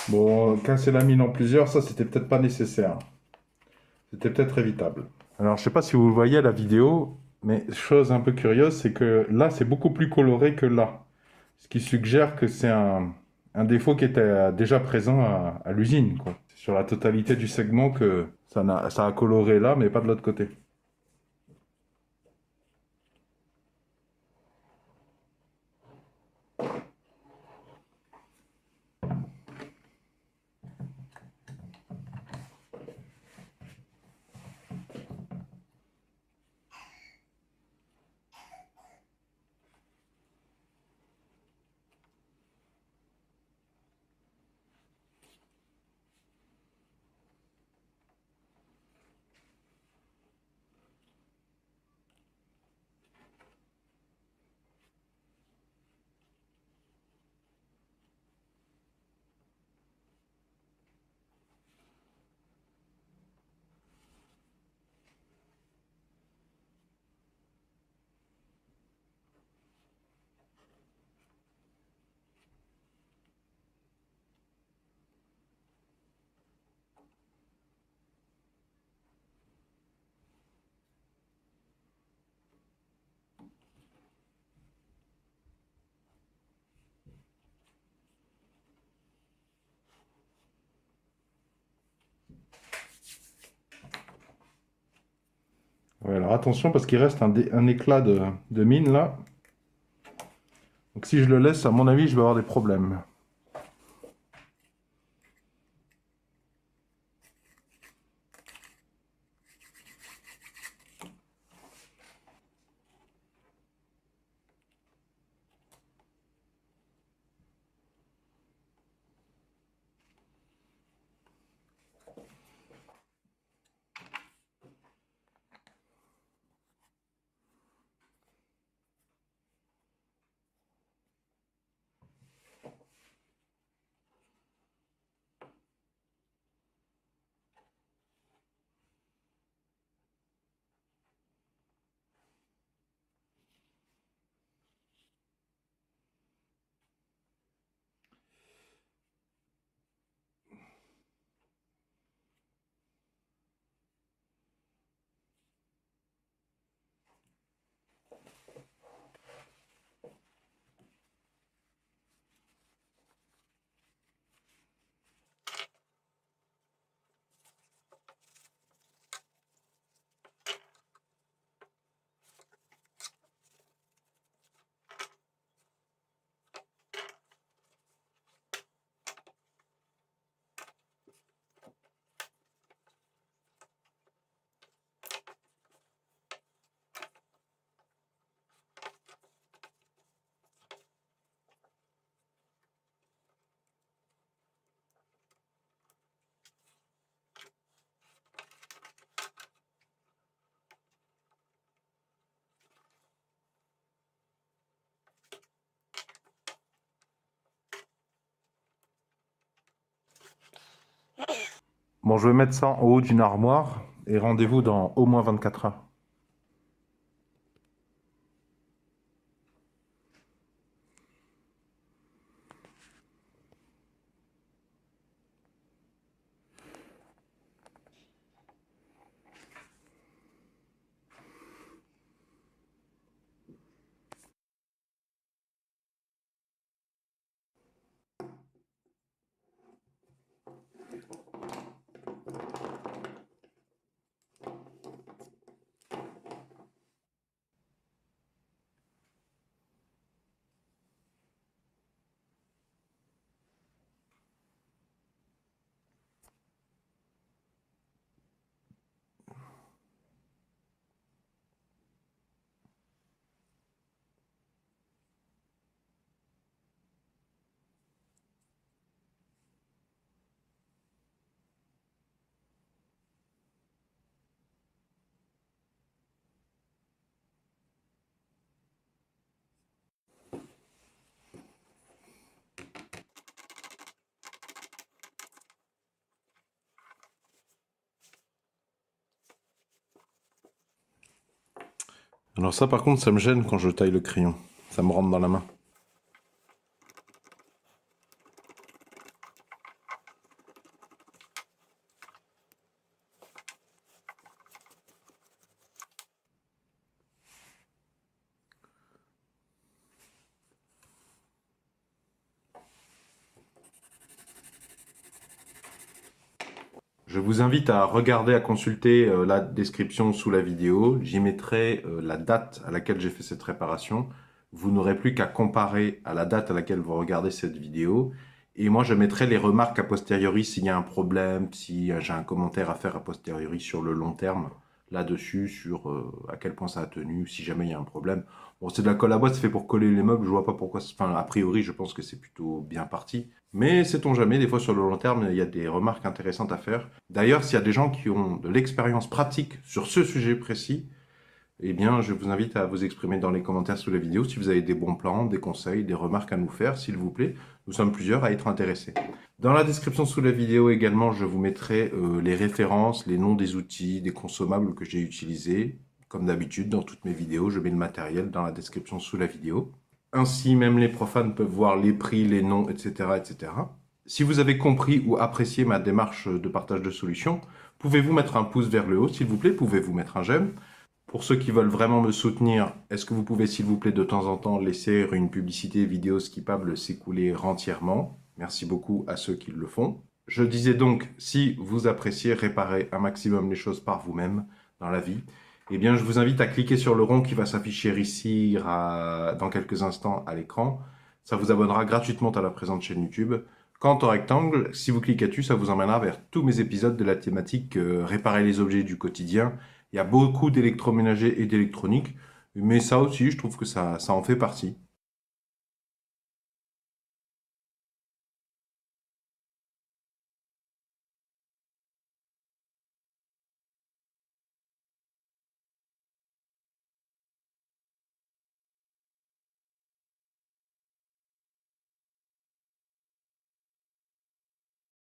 Bon, casser la mine en plusieurs, ça c'était peut-être pas nécessaire. C'était peut-être évitable. Alors, je sais pas si vous le voyez à la vidéo, mais chose un peu curieuse, c'est que là, c'est beaucoup plus coloré que là. Ce qui suggère que c'est un défaut qui était déjà présent à l'usine, quoi. C'est sur la totalité du segment que ça a coloré là, mais pas de l'autre côté. Ouais, alors attention parce qu'il reste un éclat de mine là. Donc si je le laisse, à mon avis, je vais avoir des problèmes. Bon, je vais mettre ça en haut d'une armoire et rendez-vous dans au moins 24 heures. Alors ça, par contre, ça me gêne quand je taille le crayon. Ça me rentre dans la main. Je vous invite à regarder, à consulter la description sous la vidéo. J'y mettrai la date à laquelle j'ai fait cette réparation. Vous n'aurez plus qu'à comparer à la date à laquelle vous regardez cette vidéo. Et moi, je mettrai les remarques a posteriori s'il y a un problème, si j'ai un commentaire à faire a posteriori sur le long terme, là-dessus, sur à quel point ça a tenu, si jamais il y a un problème. Bon, c'est de la colle à bois, c'est fait pour coller les meubles, je vois pas pourquoi... Enfin, a priori, je pense que c'est plutôt bien parti. Mais sait-on jamais, des fois sur le long terme, il y a des remarques intéressantes à faire. D'ailleurs, s'il y a des gens qui ont de l'expérience pratique sur ce sujet précis, eh bien, je vous invite à vous exprimer dans les commentaires sous la vidéo si vous avez des bons plans, des conseils, des remarques à nous faire, s'il vous plaît. Nous sommes plusieurs à être intéressés. Dans la description sous la vidéo également, je vous mettrai les références, les noms des outils, des consommables que j'ai utilisés. Comme d'habitude, dans toutes mes vidéos, je mets le matériel dans la description sous la vidéo. Ainsi, même les profanes peuvent voir les prix, les noms, etc., etc. Si vous avez compris ou apprécié ma démarche de partage de solutions, pouvez-vous mettre un pouce vers le haut, s'il vous plaît? Pouvez-vous mettre un j'aime? Pour ceux qui veulent vraiment me soutenir, est-ce que vous pouvez, s'il vous plaît, de temps en temps, laisser une publicité vidéo skippable s'écouler entièrement? Merci beaucoup à ceux qui le font. Je disais donc, si vous appréciez réparer un maximum les choses par vous-même dans la vie, eh bien, je vous invite à cliquer sur le rond qui va s'afficher ici dans quelques instants à l'écran. Ça vous abonnera gratuitement à la présente chaîne YouTube. Quant au rectangle, si vous cliquez dessus, ça vous emmènera vers tous mes épisodes de la thématique réparer les objets du quotidien. Il y a beaucoup d'électroménager et d'électronique, mais ça aussi, je trouve que ça en fait partie.